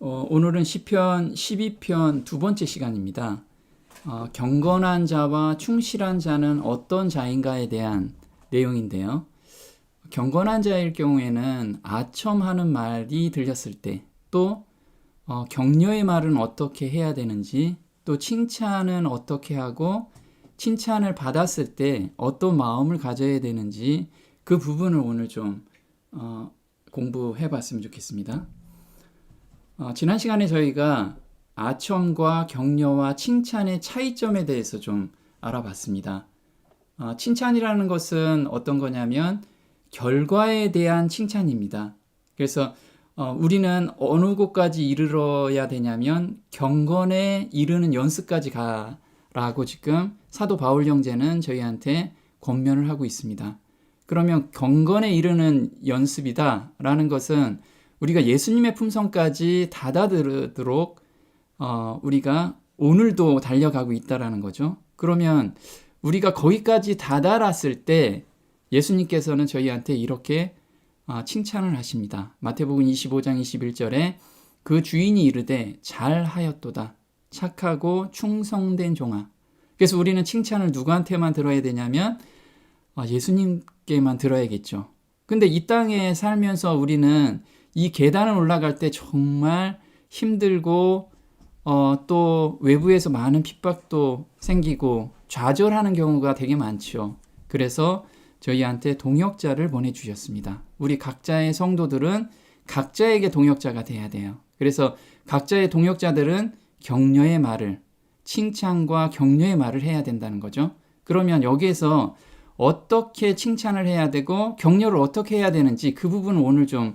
오늘은 시편 12편 두 번째 시간입니다. 경건한 자와 충실한 자는 어떤 자인가에 대한 내용인데요. 경건한 자일 경우에는 아첨하는 말이 들렸을 때, 또 격려의 말은 어떻게 해야 되는지, 또 칭찬은 어떻게 하고 칭찬을 받았을 때 어떤 마음을 가져야 되는지 그 부분을 오늘 좀 공부해 봤으면 좋겠습니다. 지난 시간에 저희가 아첨과 격려와 칭찬의 차이점에 대해서 좀 알아봤습니다. 칭찬이라는 것은 어떤 거냐면 결과에 대한 칭찬입니다. 그래서 우리는 어느 곳까지 이르러야 되냐면 경건에 이르는 연습까지 가라고 지금 사도 바울 형제는 저희한테 권면을 하고 있습니다. 그러면 경건에 이르는 연습이다라는 것은 우리가 예수님의 품성까지 다다르도록 우리가 오늘도 달려가고 있다라는 거죠. 그러면 우리가 거기까지 다다랐을 때 예수님께서는 저희한테 이렇게 칭찬을 하십니다. 마태복음 25장 21절에 그 주인이 이르되 잘하였도다 착하고 충성된 종아. 그래서 우리는 칭찬을 누구한테만 들어야 되냐면 예수님께만 들어야겠죠. 근데 이 땅에 살면서 우리는 이 계단을 올라갈 때 정말 힘들고 또 외부에서 많은 핍박도 생기고 좌절하는 경우가 되게 많죠. 그래서 저희한테 동역자를 보내주셨습니다. 우리 각자의 성도들은 각자에게 동역자가 돼야 돼요. 그래서 각자의 동역자들은 격려의 말을, 칭찬과 격려의 말을 해야 된다는 거죠. 그러면 여기에서 어떻게 칭찬을 해야 되고 격려를 어떻게 해야 되는지 그 부분을 오늘 좀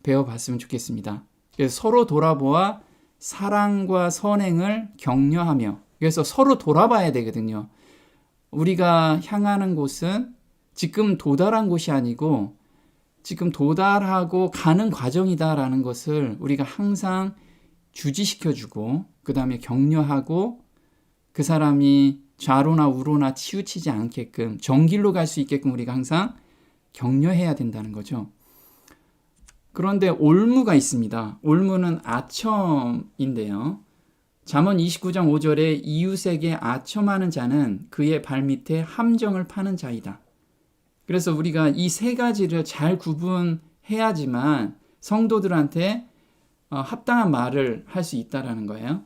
배워봤으면 좋겠습니다. 그래서 서로 돌아보아 사랑과 선행을 격려하며, 그래서 서로 돌아봐야 되거든요. 우리가 향하는 곳은 지금 도달한 곳이 아니고 지금 도달하고 가는 과정이다라는 것을 우리가 항상 주지시켜주고 그 다음에 격려하고 그 사람이 좌로나 우로나 치우치지 않게끔 정길로 갈 수 있게끔 우리가 항상 격려해야 된다는 거죠. 그런데 올무가 있습니다. 올무는 아첨인데요. 잠언 29장 5절에 이웃에게 아첨하는 자는 그의 발밑에 함정을 파는 자이다. 그래서 우리가 이 세 가지를 잘 구분해야지만 성도들한테 합당한 말을 할 수 있다는 거예요.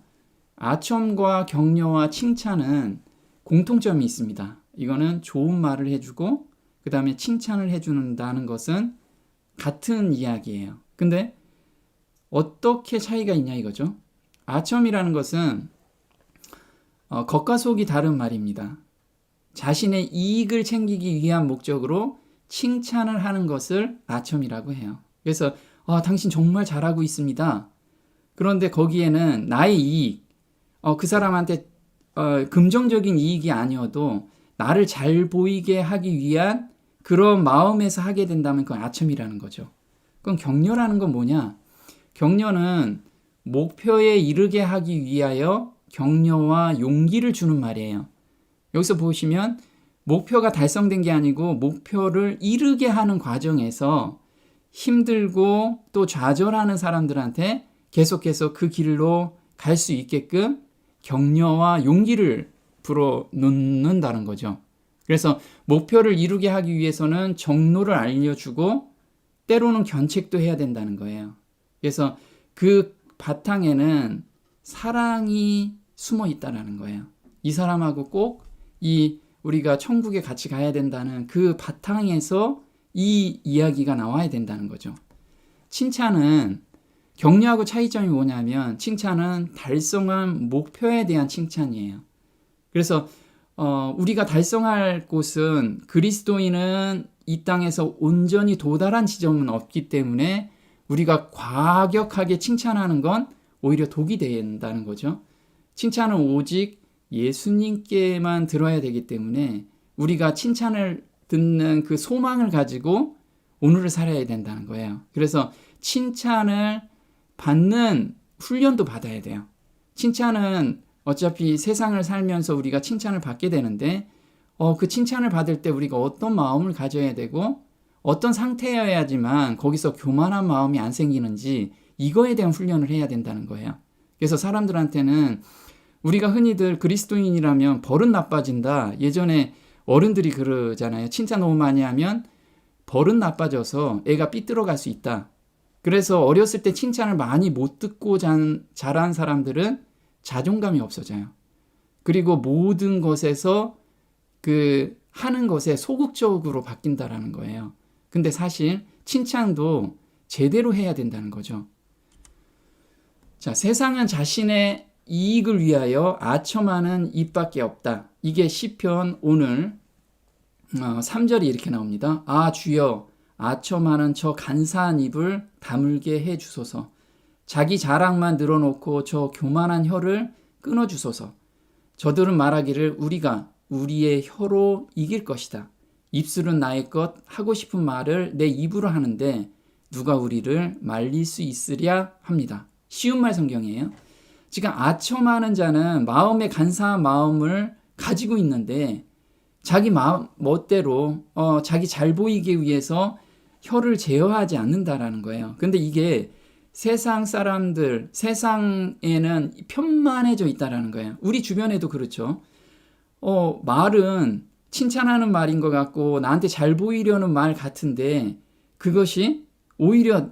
아첨과 격려와 칭찬은 공통점이 있습니다. 이거는 좋은 말을 해주고 그 다음에 칭찬을 해준다는 것은 같은 이야기예요. 근데 어떻게 차이가 있냐 이거죠. 아첨이라는 것은 겉과 속이 다른 말입니다. 자신의 이익을 챙기기 위한 목적으로 칭찬을 하는 것을 아첨이라고 해요. 그래서 당신 정말 잘하고 있습니다. 그런데 거기에는 나의 이익, 그 사람한테 긍정적인 이익이 아니어도 나를 잘 보이게 하기 위한 그런 마음에서 하게 된다면 그건 아첨이라는 거죠. 그럼 격려라는 건 뭐냐? 격려는 목표에 이르게 하기 위하여 격려와 용기를 주는 말이에요. 여기서 보시면 목표가 달성된 게 아니고 목표를 이루게 하는 과정에서 힘들고 또 좌절하는 사람들한테 계속해서 그 길로 갈 수 있게끔 격려와 용기를 불어넣는다는 거죠. 그래서 목표를 이루게 하기 위해서는 정로를 알려주고 때로는 견책도 해야 된다는 거예요. 그래서 그 바탕에는 사랑이 숨어 있다는 거예요. 이 사람하고 꼭 우리가 천국에 같이 가야 된다는 그 바탕에서 이 이야기가 나와야 된다는 거죠. 칭찬은 격려하고 차이점이 뭐냐면 칭찬은 달성한 목표에 대한 칭찬이에요. 그래서 우리가 달성할 곳은 그리스도인은 이 땅에서 온전히 도달한 지점은 없기 때문에 우리가 과격하게 칭찬하는 건 오히려 독이 된다는 거죠. 칭찬은 오직 예수님께만 들어야 되기 때문에 우리가 칭찬을 듣는 그 소망을 가지고 오늘을 살아야 된다는 거예요. 그래서 칭찬을 받는 훈련도 받아야 돼요. 칭찬은 어차피 세상을 살면서 우리가 칭찬을 받게 되는데 그 칭찬을 받을 때 우리가 어떤 마음을 가져야 되고 어떤 상태여야지만 거기서 교만한 마음이 안 생기는지 이거에 대한 훈련을 해야 된다는 거예요. 그래서 사람들한테는 우리가 흔히들 그리스도인이라면 버릇 나빠진다. 예전에 어른들이 그러잖아요. 칭찬 너무 많이 하면 버릇 나빠져서 애가 삐뚤어갈 수 있다. 그래서 어렸을 때 칭찬을 많이 못 듣고 자란 사람들은 자존감이 없어져요. 그리고 모든 것에서 하는 것에 소극적으로 바뀐다라는 거예요. 근데 사실 칭찬도 제대로 해야 된다는 거죠. 자, 세상은 자신의 이익을 위하여 아첨하는 입밖에 없다. 이게 시편 오늘 3절이 이렇게 나옵니다. 아 주여 아첨하는 저 간사한 입을 다물게 해 주소서. 자기 자랑만 늘어놓고 저 교만한 혀를 끊어 주소서. 저들은 말하기를 우리가 우리의 혀로 이길 것이다. 입술은 나의 것, 하고 싶은 말을 내 입으로 하는데 누가 우리를 말릴 수 있으랴 합니다. 쉬운 말 성경이에요. 지금 아첨하는 자는 마음의 간사한 마음을 가지고 있는데 자기 마음 멋대로 자기 잘 보이기 위해서 혀를 제어하지 않는다라는 거예요. 근데 이게 세상 사람들, 세상에는 편만해져 있다라는 거예요. 우리 주변에도 그렇죠. 말은 칭찬하는 말인 것 같고 나한테 잘 보이려는 말 같은데 그것이 오히려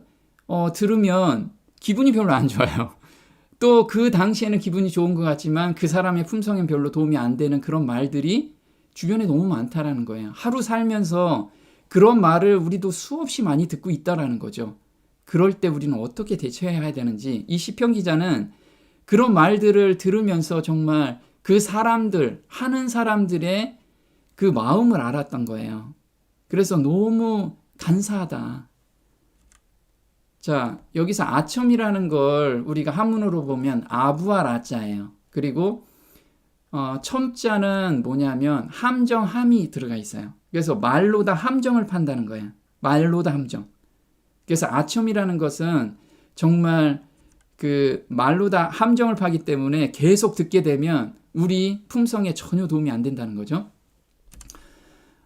들으면 기분이 별로 안 좋아요. 또 그 당시에는 기분이 좋은 것 같지만 그 사람의 품성엔 별로 도움이 안 되는 그런 말들이 주변에 너무 많다라는 거예요. 하루 살면서 그런 말을 우리도 수없이 많이 듣고 있다라는 거죠. 그럴 때 우리는 어떻게 대처해야 되는지 이 시편 기자는 그런 말들을 들으면서 정말 그 사람들, 하는 사람들의 그 마음을 알았던 거예요. 그래서 너무 간사하다. 자, 여기서 아첨이라는 걸 우리가 한문으로 보면 아부와 라자예요. 그리고 첨자는 뭐냐면 함정함이 들어가 있어요. 그래서 말로다 함정을 판다는 거예요. 말로다 함정. 그래서 아첨이라는 것은 정말 말로다 함정을 파기 때문에 계속 듣게 되면 우리 품성에 전혀 도움이 안 된다는 거죠.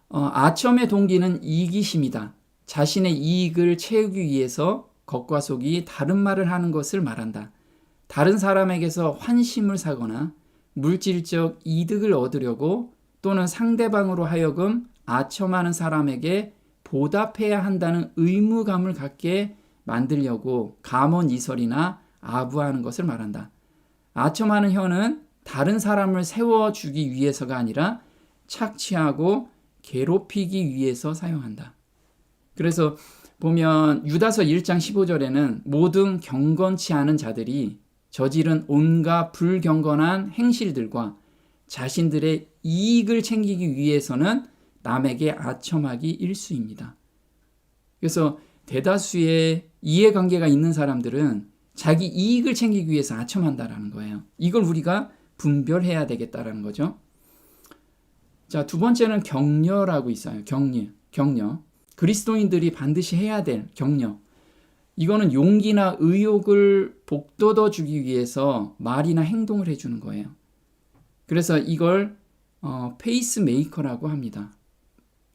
아첨의 동기는 이기심이다. 자신의 이익을 채우기 위해서 겉과 속이 다른 말을 하는 것을 말한다. 다른 사람에게서 환심을 사거나 물질적 이득을 얻으려고 또는 상대방으로 하여금 아첨하는 사람에게 보답해야 한다는 의무감을 갖게 만들려고 감언이설이나 아부하는 것을 말한다. 아첨하는 혀는 다른 사람을 세워주기 위해서가 아니라 착취하고 괴롭히기 위해서 사용한다. 그래서 보면 유다서 1장 15절에는 모든 경건치 않은 자들이 저지른 온갖 불경건한 행실들과 자신들의 이익을 챙기기 위해서는 남에게 아첨하기 일쑤입니다. 그래서 대다수의 이해관계가 있는 사람들은 자기 이익을 챙기기 위해서 아첨한다라는 거예요. 이걸 우리가 분별해야 되겠다라는 거죠. 자, 두 번째는 격려라고 있어요. 격려. 그리스도인들이 반드시 해야 될 격려. 이거는 용기나 의욕을 북돋워 주기 위해서 말이나 행동을 해주는 거예요. 그래서 이걸 페이스메이커라고 합니다.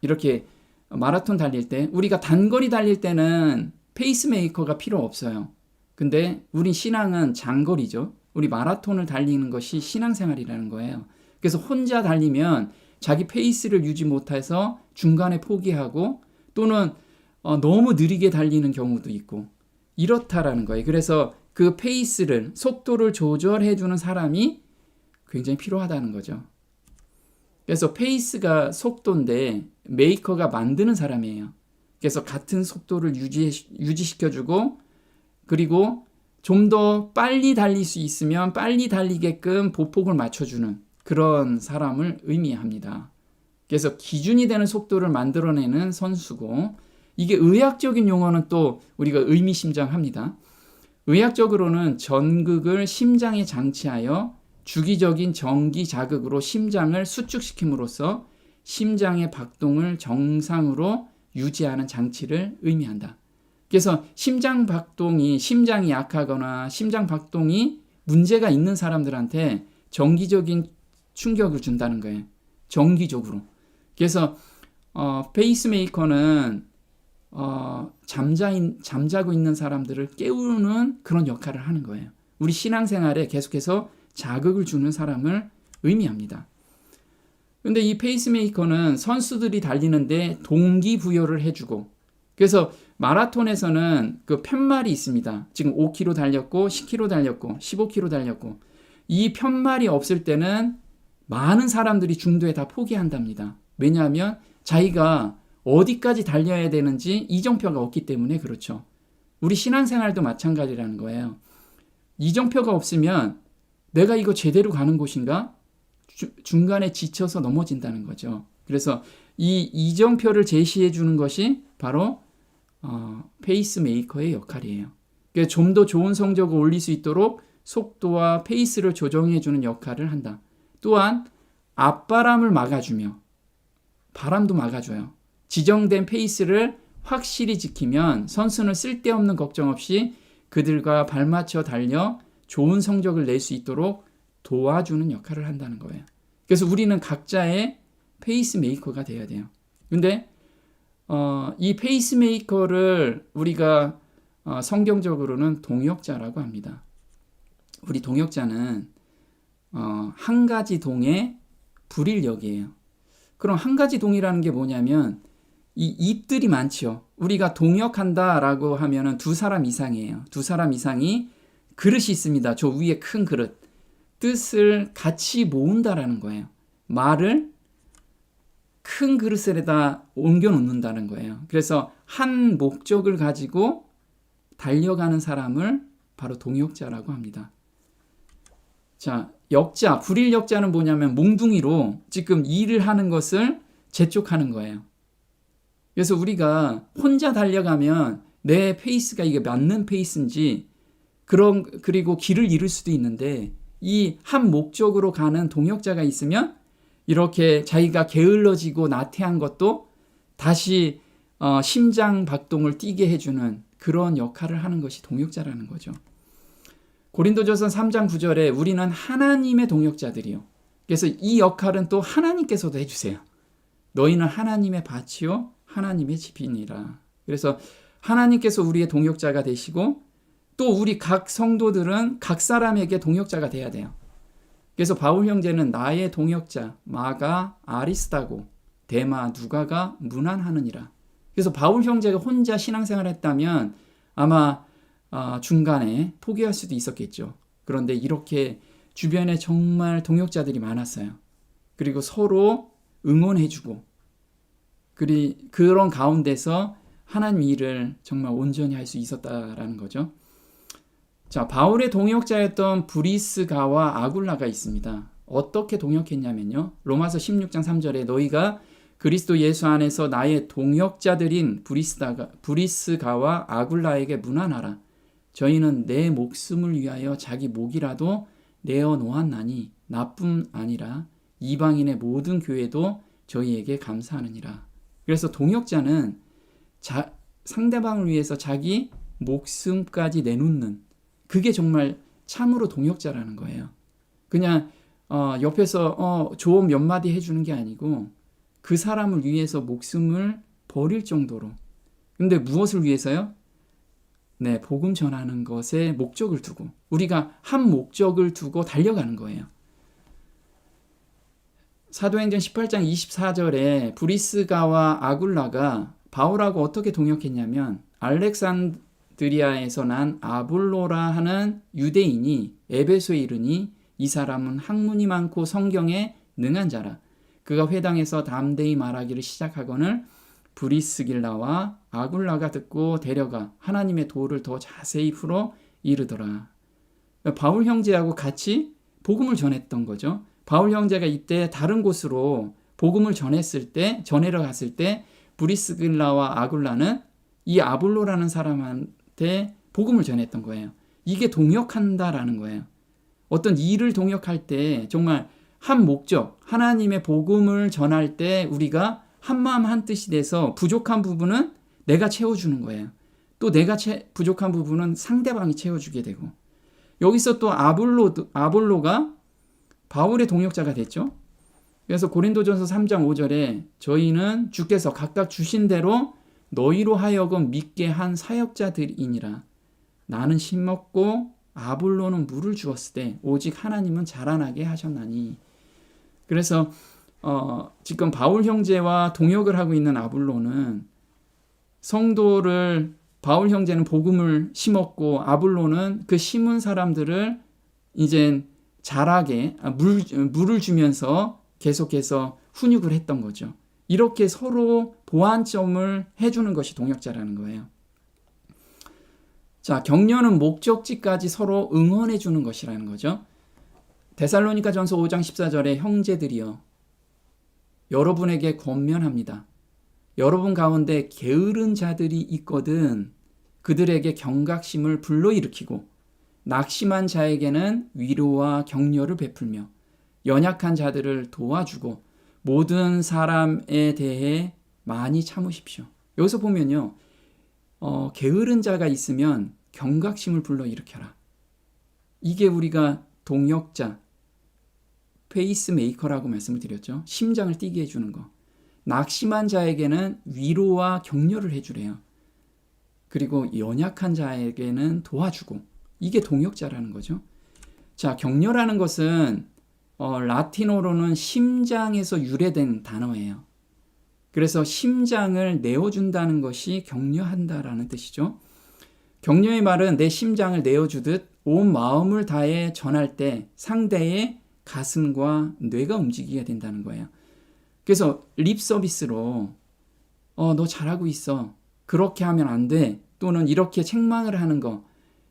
이렇게 마라톤 달릴 때 우리가 단거리 달릴 때는 페이스메이커가 필요 없어요. 근데 우리 신앙은 장거리죠. 우리 마라톤을 달리는 것이 신앙생활이라는 거예요. 그래서 혼자 달리면 자기 페이스를 유지 못해서 중간에 포기하고 또는 너무 느리게 달리는 경우도 있고 이렇다라는 거예요. 그래서 그 페이스를, 속도를 조절해주는 사람이 굉장히 필요하다는 거죠. 그래서 페이스가 속도인데 메이커가 만드는 사람이에요. 그래서 같은 속도를 유지시켜주고 그리고 좀 더 빨리 달릴 수 있으면 빨리 달리게끔 보폭을 맞춰주는 그런 사람을 의미합니다. 그래서 기준이 되는 속도를 만들어내는 선수고 이게 의학적인 용어는 또 우리가 의미심장합니다. 의학적으로는 전극을 심장에 장치하여 주기적인 전기 자극으로 심장을 수축시킴으로써 심장의 박동을 정상으로 유지하는 장치를 의미한다. 그래서 심장이 약하거나 심장 박동이 문제가 있는 사람들한테 정기적인 충격을 준다는 거예요. 정기적으로. 그래서 페이스메이커는 잠자고 있는 사람들을 깨우는 그런 역할을 하는 거예요. 우리 신앙생활에 계속해서 자극을 주는 사람을 의미합니다. 근데 이 페이스메이커는 선수들이 달리는데 동기부여를 해주고, 그래서 마라톤에서는 그 편말이 있습니다. 지금 5km 달렸고 10km 달렸고 15km 달렸고, 이 편말이 없을 때는 많은 사람들이 중도에 다 포기한답니다. 왜냐하면 자기가 어디까지 달려야 되는지 이정표가 없기 때문에 그렇죠. 우리 신앙생활도 마찬가지라는 거예요. 이정표가 없으면 내가 이거 제대로 가는 곳인가? 중간에 지쳐서 넘어진다는 거죠. 그래서 이 이정표를 제시해 주는 것이 바로 페이스메이커의 역할이에요. 그러니까 좀 더 좋은 성적을 올릴 수 있도록 속도와 페이스를 조정해 주는 역할을 한다. 또한 앞바람을 막아주며, 바람도 막아줘요. 지정된 페이스를 확실히 지키면 선수는 쓸데없는 걱정 없이 그들과 발맞춰 달려 좋은 성적을 낼 수 있도록 도와주는 역할을 한다는 거예요. 그래서 우리는 각자의 페이스메이커가 되어야 돼요. 근데 이 페이스메이커를 우리가 성경적으로는 동역자라고 합니다. 우리 동역자는 한 가지 동의 불일역이에요. 그럼 한 가지 동이라는 게 뭐냐면 이 입들이 많죠. 우리가 동역한다라고 하면은 두 사람 이상이에요. 두 사람 이상이 그릇이 있습니다. 저 위에 큰 그릇. 뜻을 같이 모은다라는 거예요. 말을 큰 그릇에다 옮겨 놓는다는 거예요. 그래서 한 목적을 가지고 달려가는 사람을 바로 동역자라고 합니다. 자, 역자, 불일 역자는 뭐냐면 몽둥이로 지금 일을 하는 것을 재촉하는 거예요. 그래서 우리가 혼자 달려가면 내 페이스가 이게 맞는 페이스인지 그리고 길을 잃을 수도 있는데, 이 한 목적으로 가는 동역자가 있으면 이렇게 자기가 게을러지고 나태한 것도 다시 심장 박동을 뛰게 해주는 그런 역할을 하는 것이 동역자라는 거죠. 고린도전서 3장 9절에 우리는 하나님의 동역자들이요. 그래서 이 역할은 또 하나님께서도 해주세요. 너희는 하나님의 밭이요 하나님의 집이니라. 그래서 하나님께서 우리의 동역자가 되시고, 또 우리 각 성도들은 각 사람에게 동역자가 돼야 돼요. 그래서 바울 형제는 나의 동역자 마가 아리스다고 데마 누가가 문안하느니라. 그래서 바울 형제가 혼자 신앙생활을 했다면 아마 중간에 포기할 수도 있었겠죠. 그런데 이렇게 주변에 정말 동역자들이 많았어요. 그리고 서로 응원해주고, 그런 가운데서 하나님 일을 정말 온전히 할 수 있었다라는 거죠. 자, 바울의 동역자였던 브리스가와 아굴라가 있습니다. 어떻게 동역했냐면요. 로마서 16장 3절에 너희가 그리스도 예수 안에서 나의 동역자들인 브리스가와 아굴라에게 문안하라. 저희는 내 목숨을 위하여 자기 목이라도 내어 놓았나니 나뿐 아니라 이방인의 모든 교회도 저희에게 감사하느니라. 그래서 동역자는 상대방을 위해서 자기 목숨까지 내놓는, 그게 정말 참으로 동역자라는 거예요. 그냥 옆에서 조언 몇 마디 해주는 게 아니고 그 사람을 위해서 목숨을 버릴 정도로. 근데 무엇을 위해서요? 네, 복음 전하는 것에 목적을 두고, 우리가 한 목적을 두고 달려가는 거예요. 사도행전 18장 24절에 브리스가와 아굴라가 바울하고 어떻게 동역했냐면, 알렉산드리아에서 난 아볼로라 하는 유대인이 에베소에 이르니 이 사람은 학문이 많고 성경에 능한 자라. 그가 회당에서 담대히 말하기를 시작하거늘 브리스길라와 아굴라가 듣고 데려가 하나님의 도를 더 자세히 풀어 이르더라. 바울 형제하고 같이 복음을 전했던 거죠. 바울 형제가 이때 다른 곳으로 복음을 전해러 갔을 때 브리스길라와 아굴라는 이 아볼로라는 사람한테 복음을 전했던 거예요. 이게 동역한다라는 거예요. 어떤 일을 동역할 때 정말 한 목적, 하나님의 복음을 전할 때 우리가 한마음 한뜻이 돼서 부족한 부분은 내가 채워주는 거예요. 또 내가 부족한 부분은 상대방이 채워주게 되고, 여기서 또 아볼로가 바울의 동역자가 됐죠. 그래서 고린도전서 3장 5절에 저희는 주께서 각각 주신 대로 너희로 하여금 믿게 한 사역자들이니라. 나는 심었고 아볼로는 물을 주었을 때 오직 하나님은 자라나게 하셨나니. 그래서 지금 바울 형제와 동역을 하고 있는 아볼로는 성도를, 바울 형제는 복음을 심었고 아볼로는 그 심은 사람들을 이제 자라게 물을 주면서 계속해서 훈육을 했던 거죠. 이렇게 서로 보완점을 해주는 것이 동역자라는 거예요. 자, 격려는 목적지까지 서로 응원해 주는 것이라는 거죠. 데살로니가전서 5장 14절에 형제들이여 여러분에게 권면합니다. 여러분 가운데 게으른 자들이 있거든 그들에게 경각심을 불러일으키고 낙심한 자에게는 위로와 격려를 베풀며 연약한 자들을 도와주고 모든 사람에 대해 많이 참으십시오. 여기서 보면요, 게으른 자가 있으면 경각심을 불러일으켜라. 이게 우리가 동역자, 페이스메이커라고 말씀을 드렸죠. 심장을 뛰게 해주는 거. 낙심한 자에게는 위로와 격려를 해주래요. 그리고 연약한 자에게는 도와주고, 이게 동역자라는 거죠. 자, 격려라는 것은 라틴어로는 심장에서 유래된 단어예요. 그래서 심장을 내어준다는 것이 격려한다라는 뜻이죠. 격려의 말은 내 심장을 내어주듯 온 마음을 다해 전할 때 상대의 가슴과 뇌가 움직이게 된다는 거예요. 그래서 립 서비스로 너 잘하고 있어. 그렇게 하면 안 돼. 또는 이렇게 책망을 하는 거.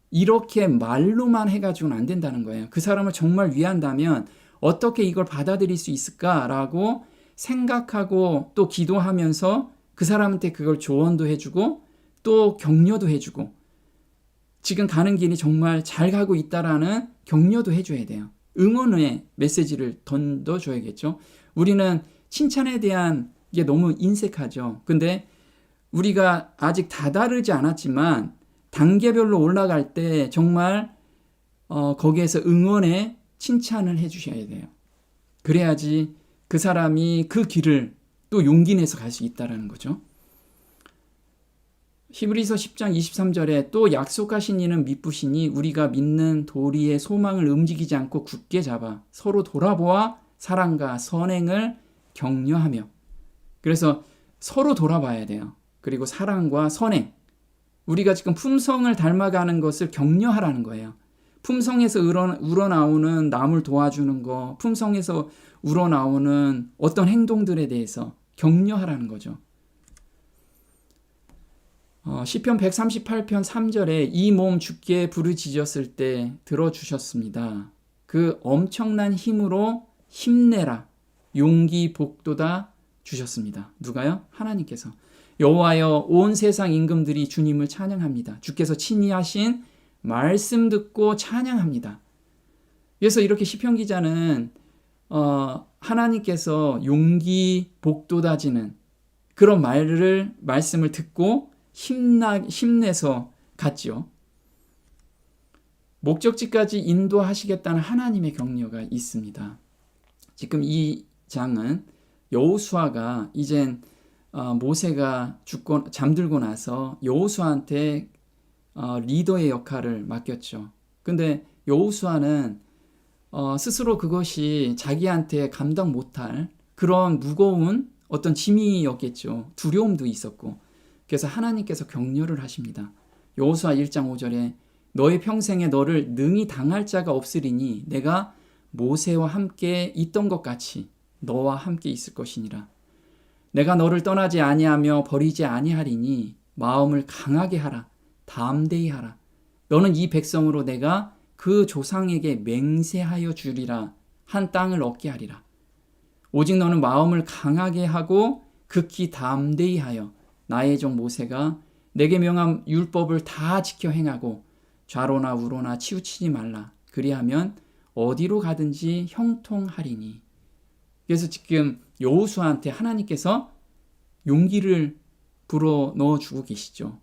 이렇게 말로만 해가지고는 안 된다는 거예요. 그 사람을 정말 위한다면 어떻게 이걸 받아들일 수 있을까라고 생각하고 또 기도하면서 그 사람한테 그걸 조언도 해주고 또 격려도 해주고 지금 가는 길이 정말 잘 가고 있다라는 격려도 해줘야 돼요. 응원의 메시지를 던져줘야겠죠. 우리는 칭찬에 대한 게 너무 인색하죠. 근데 우리가 아직 다다르지 않았지만 단계별로 올라갈 때 정말 거기에서 응원의 칭찬을 해주셔야 돼요. 그래야지 그 사람이 그 길을 또 용기 내서 갈 수 있다는 거죠. 히브리서 10장 23절에 또 약속하신 이는 미쁘시니 우리가 믿는 도리의 소망을 움직이지 않고 굳게 잡아 서로 돌아보아 사랑과 선행을 격려하며. 그래서 서로 돌아봐야 돼요. 그리고 사랑과 선행. 우리가 지금 품성을 닮아가는 것을 격려하라는 거예요. 품성에서 우러나오는 남을 도와주는 거, 품성에서 우러나오는 어떤 행동들에 대해서 격려하라는 거죠. 시편 138편 3절에 이 몸 주께 부르짖었을 때 들어주셨습니다. 그 엄청난 힘으로 힘내라, 용기 복돋아 주셨습니다. 누가요? 하나님께서. 여호와여 온 세상 임금들이 주님을 찬양합니다. 주께서 친히 하신 말씀 듣고 찬양합니다. 그래서 이렇게 시편 기자는 하나님께서 용기 복돋아지는 그런 말씀을 듣고 힘내서 갔죠. 목적지까지 인도하시겠다는 하나님의 격려가 있습니다. 지금 이 장은 여호수아가 이젠 모세가 잠들고 나서 여호수아한테 리더의 역할을 맡겼죠. 근데 여호수아는 스스로 그것이 자기한테 감당 못할 그런 무거운 어떤 짐이었겠죠. 두려움도 있었고. 그래서 하나님께서 격려를 하십니다. 여호수아 1장 5절에 너의 평생에 너를 능히 당할 자가 없으리니 내가 모세와 함께 있던 것 같이 너와 함께 있을 것이니라. 내가 너를 떠나지 아니하며 버리지 아니하리니 마음을 강하게 하라. 담대히 하라. 너는 이 백성으로 내가 그 조상에게 맹세하여 주리라 한 땅을 얻게 하리라. 오직 너는 마음을 강하게 하고 극히 담대히 하여 나의 종 모세가 내게 명한 율법을 다 지켜 행하고 좌로나 우로나 치우치지 말라. 그리하면 어디로 가든지 형통하리니. 그래서 지금 여호수아한테 하나님께서 용기를 불어 넣어주고 계시죠.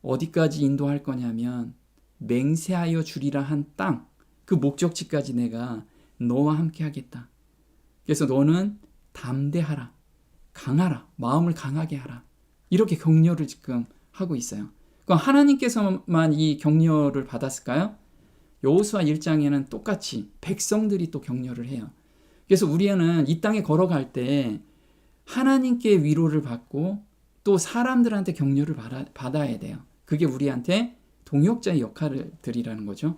어디까지 인도할 거냐면 맹세하여 주리라 한 땅, 그 목적지까지 내가 너와 함께 하겠다. 그래서 너는 담대하라, 강하라, 마음을 강하게 하라. 이렇게 격려를 지금 하고 있어요. 그럼 하나님께서만 이 격려를 받았을까요? 여호수아 1장에는 똑같이 백성들이 또 격려를 해요. 그래서 우리는 이 땅에 걸어갈 때 하나님께 위로를 받고 또 사람들한테 격려를 받아야 돼요. 그게 우리한테 동역자의 역할들이라는 거죠.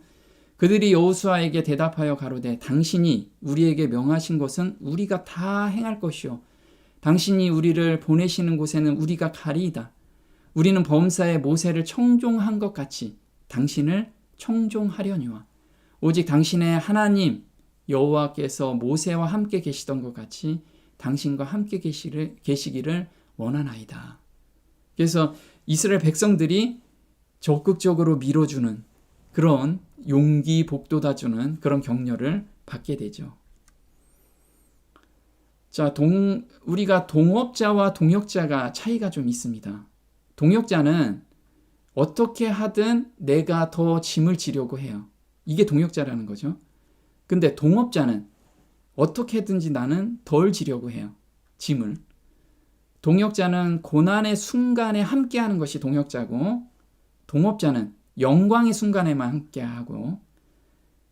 그들이 여호수아에게 대답하여 가로되 당신이 우리에게 명하신 것은 우리가 다 행할 것이요 당신이 우리를 보내시는 곳에는 우리가 가리이다. 우리는 범사에 모세를 청종한 것 같이 당신을 청종하려니와 오직 당신의 하나님 여호와께서 모세와 함께 계시던 것 같이 당신과 함께 계시기를 원하나이다. 그래서 이스라엘 백성들이 적극적으로 밀어주는 그런 용기 북돋아주는 그런 격려를 받게 되죠. 자, 우리가 동업자와 동역자가 차이가 좀 있습니다. 동역자는 어떻게 하든 내가 더 짐을 지려고 해요. 이게 동역자라는 거죠. 근데 동업자는 어떻게든지 나는 덜 지려고 해요. 짐을. 동역자는 고난의 순간에 함께하는 것이 동역자고 동업자는 영광의 순간에만 함께하고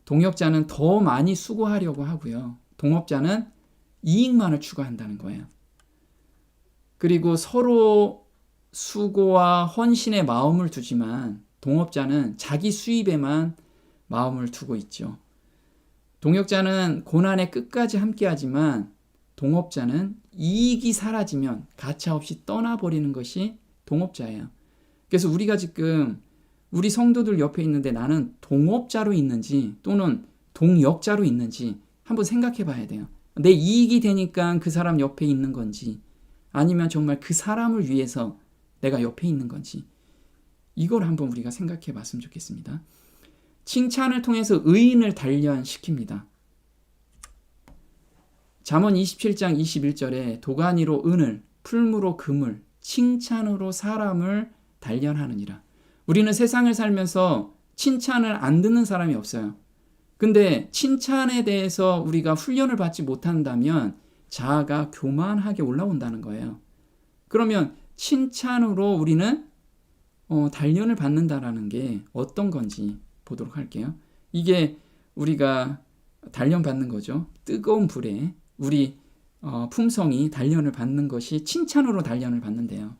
동역자는 더 많이 수고하려고 하고요. 동업자는 이익만을 추구한다는 거예요. 그리고 서로 수고와 헌신의 마음을 두지만 동업자는 자기 수입에만 마음을 두고 있죠. 동역자는 고난의 끝까지 함께하지만 동업자는 이익이 사라지면 가차없이 떠나버리는 것이 동업자예요. 그래서 우리가 지금 우리 성도들 옆에 있는데 나는 동업자로 있는지 또는 동역자로 있는지 한번 생각해 봐야 돼요. 내 이익이 되니까 그 사람 옆에 있는 건지 아니면 정말 그 사람을 위해서 내가 옆에 있는 건지 이걸 한번 우리가 생각해 봤으면 좋겠습니다. 칭찬을 통해서 의인을 단련시킵니다. 잠언 27장 21절에 도가니로 은을, 풀무로 금을, 칭찬으로 사람을 단련하느니라. 우리는 세상을 살면서 칭찬을 안 듣는 사람이 없어요. 근데 칭찬에 대해서 우리가 훈련을 받지 못한다면 자아가 교만하게 올라온다는 거예요. 그러면 칭찬으로 우리는 단련을 받는다라는 게 어떤 건지 보도록 할게요. 이게 우리가 단련받는 거죠. 뜨거운 불에 우리 품성이 단련을 받는 것이 칭찬으로 단련을 받는데요.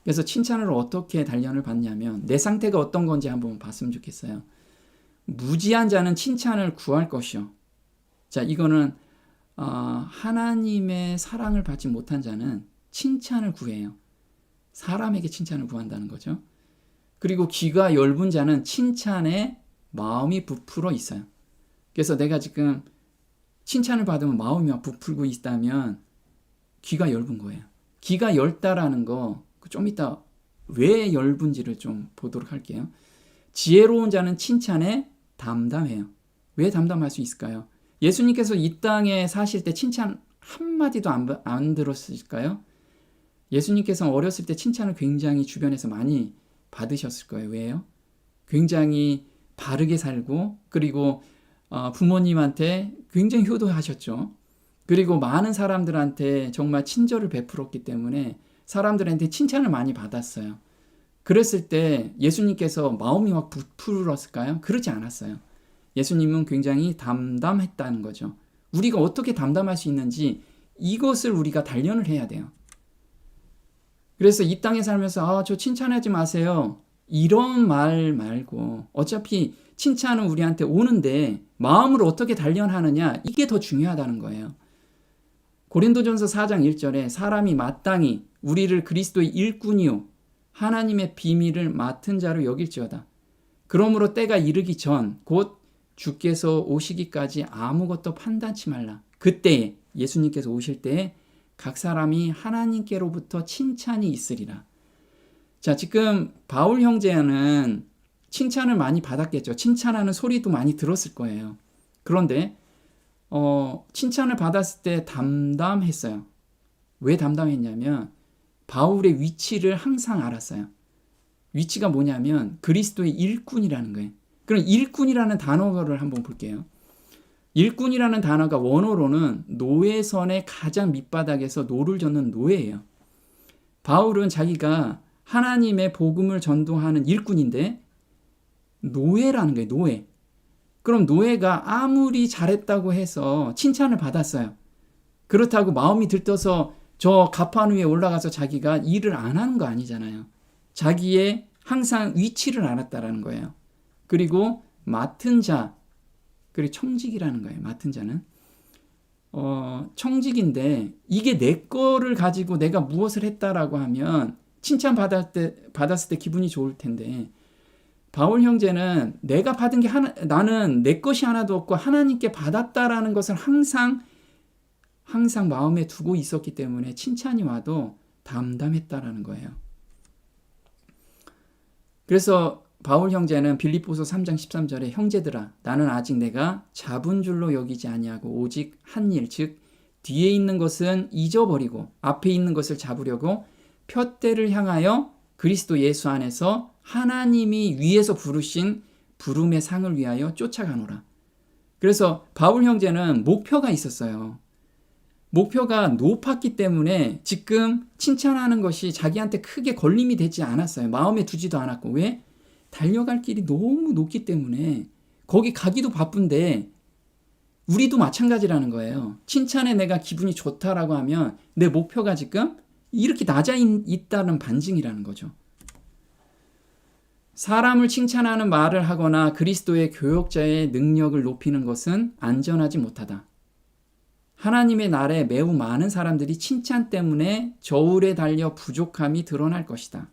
그래서 칭찬으로 어떻게 단련을 받냐면 내 상태가 어떤 건지 한번 봤으면 좋겠어요. 무지한 자는 칭찬을 구할 것이요. 자, 이거는 하나님의 사랑을 받지 못한 자는 칭찬을 구해요. 사람에게 칭찬을 구한다는 거죠. 그리고 귀가 엷은 자는 칭찬에 마음이 부풀어 있어요. 그래서 내가 지금 칭찬을 받으면 마음이 막 부풀고 있다면 귀가 엷은 거예요. 귀가 엷다라는 거 좀 이따 왜 엷은지를 좀 보도록 할게요. 지혜로운 자는 칭찬에 담담해요. 왜 담담할 수 있을까요? 예수님께서 이 땅에 사실 때 칭찬 한마디도 안 들었을까요? 예수님께서 어렸을 때 칭찬을 굉장히 주변에서 많이 받으셨을 거예요. 왜요? 굉장히 바르게 살고 그리고 부모님한테 굉장히 효도하셨죠. 그리고 많은 사람들한테 정말 친절을 베풀었기 때문에 사람들한테 칭찬을 많이 받았어요. 그랬을 때 예수님께서 마음이 막 부풀었을까요? 그렇지 않았어요. 예수님은 굉장히 담담했다는 거죠. 우리가 어떻게 담담할 수 있는지 이것을 우리가 단련을 해야 돼요. 그래서 이 땅에 살면서 저 칭찬하지 마세요. 이런 말 말고 어차피 칭찬은 우리한테 오는데 마음을 어떻게 단련하느냐 이게 더 중요하다는 거예요. 고린도전서 4장 1절에 사람이 마땅히 우리를 그리스도의 일꾼이요 하나님의 비밀을 맡은 자로 여길지어다. 그러므로 때가 이르기 전 곧 주께서 오시기까지 아무것도 판단치 말라. 그때에 예수님께서 오실 때에 각 사람이 하나님께로부터 칭찬이 있으리라. 자, 지금 바울 형제는 칭찬을 많이 받았겠죠. 칭찬하는 소리도 많이 들었을 거예요. 그런데 칭찬을 받았을 때 담담했어요. 왜 담담했냐면 바울의 위치를 항상 알았어요. 위치가 뭐냐면 그리스도의 일꾼이라는 거예요. 그럼 일꾼이라는 단어를 한번 볼게요. 일꾼이라는 단어가 원어로는 노예선의 가장 밑바닥에서 노를 젓는 노예예요. 바울은 자기가 하나님의 복음을 전도하는 일꾼인데 노예라는 거예요. 노예. 그럼 노예가 아무리 잘했다고 해서 칭찬을 받았어요. 그렇다고 마음이 들떠서 저 가판 위에 올라가서 자기가 일을 안 하는 거 아니잖아요. 자기의 항상 위치를 알았다라는 거예요. 그리고 맡은 자, 그리고 청직이라는 거예요. 맡은 자는 청직인데 이게 내 거를 가지고 내가 무엇을 했다라고 하면 칭찬 받았을 때 기분이 좋을 텐데, 바울 형제는 내가 받은 게 나는 내 것이 하나도 없고 하나님께 받았다라는 것을 항상 마음에 두고 있었기 때문에 칭찬이 와도 담담했다라는 거예요. 그래서 바울 형제는 빌립보서 3장 13절에 형제들아 나는 아직 내가 잡은 줄로 여기지 아니하고 오직 한 일 즉 뒤에 있는 것은 잊어버리고 앞에 있는 것을 잡으려고 푯대를 향하여 그리스도 예수 안에서 하나님이 위에서 부르신 부름의 상을 위하여 쫓아가노라. 그래서 바울 형제는 목표가 있었어요. 목표가 높았기 때문에 지금 칭찬하는 것이 자기한테 크게 걸림이 되지 않았어요. 마음에 두지도 않았고. 왜? 달려갈 길이 너무 높기 때문에 거기 가기도 바쁜데 우리도 마찬가지라는 거예요. 칭찬에 내가 기분이 좋다라고 하면 내 목표가 지금 이렇게 낮아 있다는 반증이라는 거죠. 사람을 칭찬하는 말을 하거나 그리스도의 교역자의 능력을 높이는 것은 안전하지 못하다. 하나님의 날에 매우 많은 사람들이 칭찬 때문에 저울에 달려 부족함이 드러날 것이다.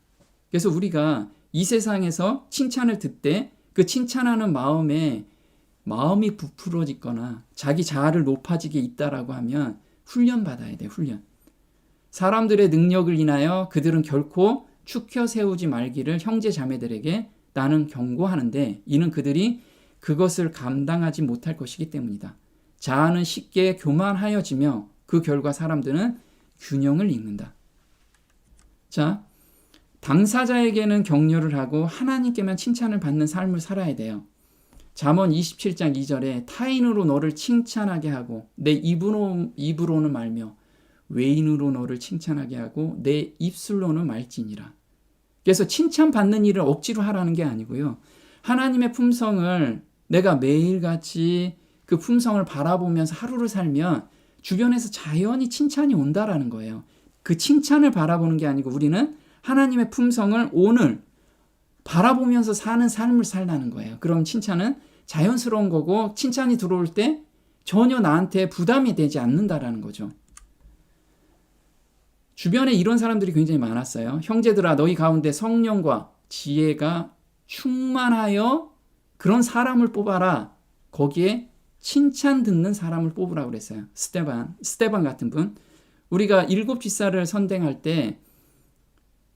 그래서 우리가 이 세상에서 칭찬을 듣되 그 칭찬하는 마음이 부풀어지거나 자기 자아를 높아지게 있다라고 하면 훈련받아야 돼. 훈련. 사람들의 능력을 인하여 그들은 결코 축혀 세우지 말기를 형제 자매들에게 나는 경고하는데 이는 그들이 그것을 감당하지 못할 것이기 때문이다. 자아는 쉽게 교만하여지며 그 결과 사람들은 균형을 잃는다. 자, 당사자에게는 격려를 하고 하나님께만 칭찬을 받는 삶을 살아야 돼요. 잠언 27장 2절에 타인으로 너를 칭찬하게 하고 내 입으로는 말며 외인으로 너를 칭찬하게 하고 내 입술로는 말지니라. 그래서 칭찬받는 일을 억지로 하라는 게 아니고요. 하나님의 품성을 내가 매일같이 그 품성을 바라보면서 하루를 살면 주변에서 자연히 칭찬이 온다라는 거예요. 그 칭찬을 바라보는 게 아니고 우리는 하나님의 품성을 오늘 바라보면서 사는 삶을 살라는 거예요. 그럼 칭찬은 자연스러운 거고 칭찬이 들어올 때 전혀 나한테 부담이 되지 않는다라는 거죠. 주변에 이런 사람들이 굉장히 많았어요. 형제들아 너희 가운데 성령과 지혜가 충만하여 그런 사람을 뽑아라. 거기에 칭찬 듣는 사람을 뽑으라고 그랬어요. 스데반 같은 분. 우리가 7 집사를 선택할 때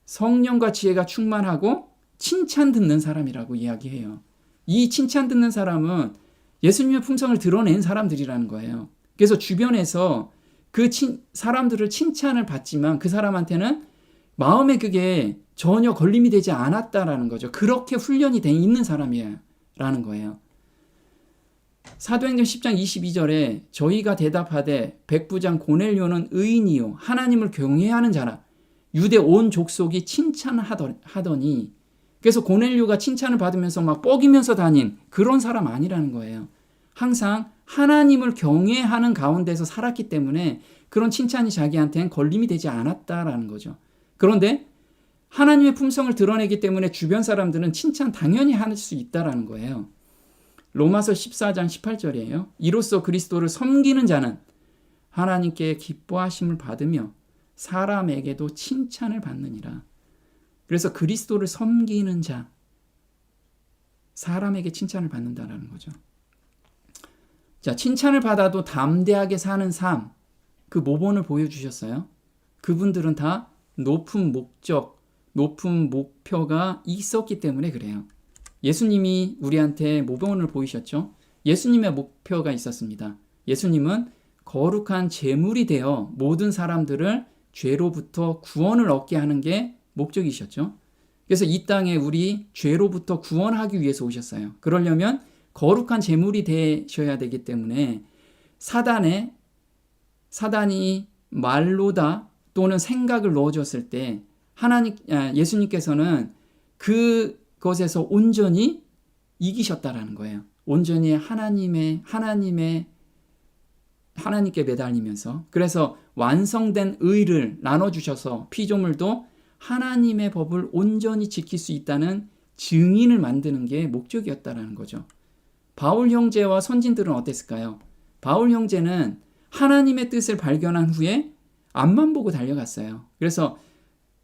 성령과 지혜가 충만하고 칭찬 듣는 사람이라고 이야기해요. 이 칭찬 듣는 사람은 예수님의 품성을 드러낸 사람들이라는 거예요. 그래서 주변에서 그 사람들을 칭찬을 받지만 그 사람한테는 마음에 그게 전혀 걸림이 되지 않았다라는 거죠. 그렇게 훈련이 돼 있는 사람이라는 거예요. 사도행전 10장 22절에 저희가 대답하되 백부장 고넬료는 의인이요 하나님을 경외하는 자라 유대 온 족속이 칭찬하더니 그래서 고넬료가 칭찬을 받으면서 막 뻐기면서 다닌 그런 사람 아니라는 거예요. 항상 하나님을 경외하는 가운데서 살았기 때문에 그런 칭찬이 자기한테는 걸림이 되지 않았다라는 거죠. 그런데 하나님의 품성을 드러내기 때문에 주변 사람들은 칭찬 당연히 할 수 있다라는 거예요. 로마서 14장 18절이에요. 이로써 그리스도를 섬기는 자는 하나님께 기뻐하심을 받으며 사람에게도 칭찬을 받느니라. 그래서 그리스도를 섬기는 자, 사람에게 칭찬을 받는다라는 거죠. 자, 칭찬을 받아도 담대하게 사는 삶, 그 모본을 보여주셨어요. 그분들은 다 높은 목적, 높은 목표가 있었기 때문에 그래요. 예수님이 우리한테 모본을 보이셨죠? 예수님의 목표가 있었습니다. 예수님은 거룩한 제물이 되어 모든 사람들을 죄로부터 구원을 얻게 하는 게 목적이셨죠. 그래서 이 땅에 우리 죄로부터 구원하기 위해서 오셨어요. 그러려면 거룩한 제물이 되셔야 되기 때문에 사단이 말로다 또는 생각을 넣어줬을 때 예수님께서는 그것에서 온전히 이기셨다라는 거예요. 온전히 하나님께 매달리면서, 그래서 완성된 의를 나눠주셔서 피조물도 하나님의 법을 온전히 지킬 수 있다는 증인을 만드는 게 목적이었다라는 거죠. 바울 형제와 선진들은 어땠을까요? 바울 형제는 하나님의 뜻을 발견한 후에 앞만 보고 달려갔어요. 그래서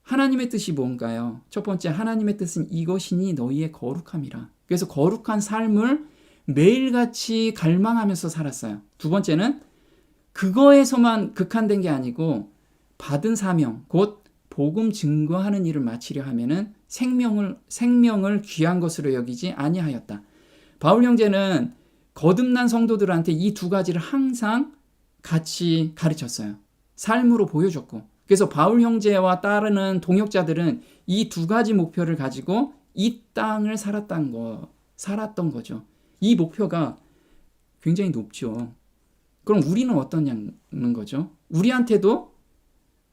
하나님의 뜻이 뭔가요? 첫 번째, 하나님의 뜻은 이것이니 너희의 거룩함이라. 그래서 거룩한 삶을 매일같이 갈망하면서 살았어요. 두 번째는 그거에서만 극한된 게 아니고 받은 사명, 곧 복음 증거하는 일을 마치려 하면은 생명을 귀한 것으로 여기지 아니하였다. 바울 형제는 거듭난 성도들한테 이 두 가지를 항상 같이 가르쳤어요. 삶으로 보여줬고. 그래서 바울 형제와 따르는 동역자들은 이 두 가지 목표를 가지고 이 땅을 살았던 거죠. 이 목표가 굉장히 높죠. 그럼 우리는 어떠냐는 거죠. 우리한테도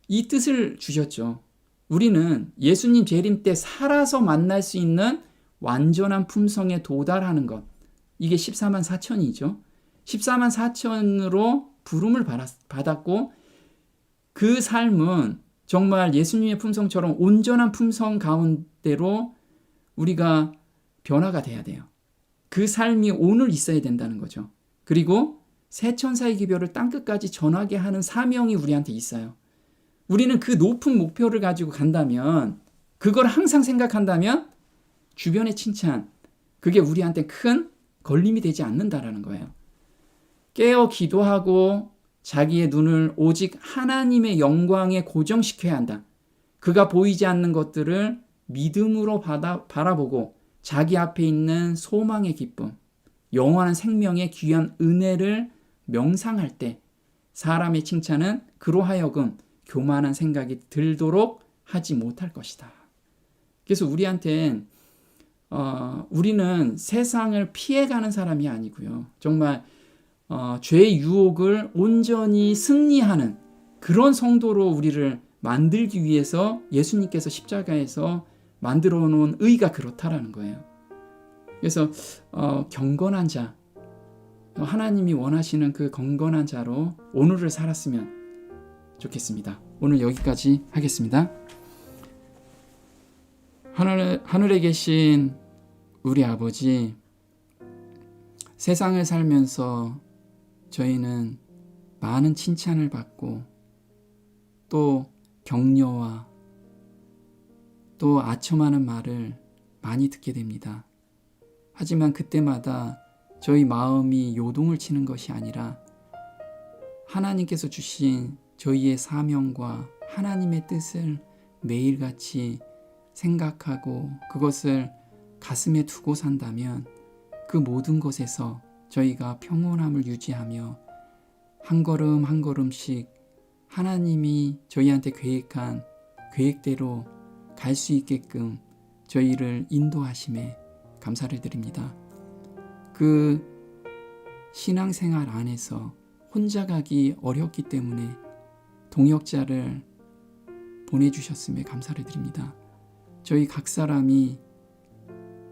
이 뜻을 주셨죠. 우리는 예수님 재림 때 살아서 만날 수 있는 완전한 품성에 도달하는 것. 이게 14만 4천이죠. 14만 4천으로 부름을 받았고 그 삶은 정말 예수님의 품성처럼 온전한 품성 가운데로 우리가 변화가 돼야 돼요. 그 삶이 오늘 있어야 된다는 거죠. 그리고 새 천사의 기별을 땅끝까지 전하게 하는 사명이 우리한테 있어요. 우리는 그 높은 목표를 가지고 간다면, 그걸 항상 생각한다면 주변의 칭찬, 그게 우리한테 큰 걸림이 되지 않는다라는 거예요. 깨어 기도하고 자기의 눈을 오직 하나님의 영광에 고정시켜야 한다. 그가 보이지 않는 것들을 믿음으로 바라보고 자기 앞에 있는 소망의 기쁨, 영원한 생명의 귀한 은혜를 명상할 때 사람의 칭찬은 그로 하여금 교만한 생각이 들도록 하지 못할 것이다. 그래서 우리는 세상을 피해가는 사람이 아니고요. 정말 죄의 유혹을 온전히 승리하는 그런 성도로 우리를 만들기 위해서 예수님께서 십자가에서 만들어 놓은 의가 그렇다라는 거예요. 그래서 경건한 자, 하나님이 원하시는 그 경건한 자로 오늘을 살았으면 좋겠습니다. 오늘 여기까지 하겠습니다. 하늘에 계신 우리 아버지, 세상을 살면서 저희는 많은 칭찬을 받고 또 격려와 또 아첨하는 말을 많이 듣게 됩니다. 하지만 그때마다 저희 마음이 요동을 치는 것이 아니라 하나님께서 주신 저희의 사명과 하나님의 뜻을 매일같이 생각하고 그것을 가슴에 두고 산다면 그 모든 것에서 저희가 평온함을 유지하며 한 걸음 한 걸음씩 하나님이 저희한테 계획한 계획대로 갈 수 있게끔 저희를 인도하심에 감사를 드립니다. 그 신앙생활 안에서 혼자 가기 어렵기 때문에 동역자를 보내주셨음에 감사를 드립니다. 저희 각 사람이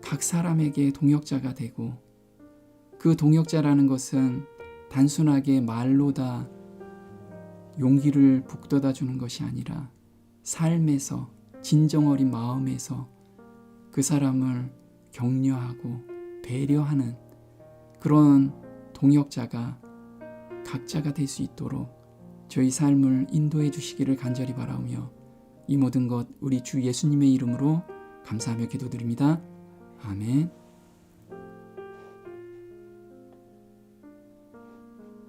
각 사람에게 동역자가 되고 그 동역자라는 것은 단순하게 말로다 용기를 북돋아 주는 것이 아니라 삶에서 진정 어린 마음에서 그 사람을 격려하고 배려하는 그런 동역자가 각자가 될 수 있도록 저희 삶을 인도해 주시기를 간절히 바라오며 이 모든 것 우리 주 예수님의 이름으로 감사하며 기도드립니다. 아멘.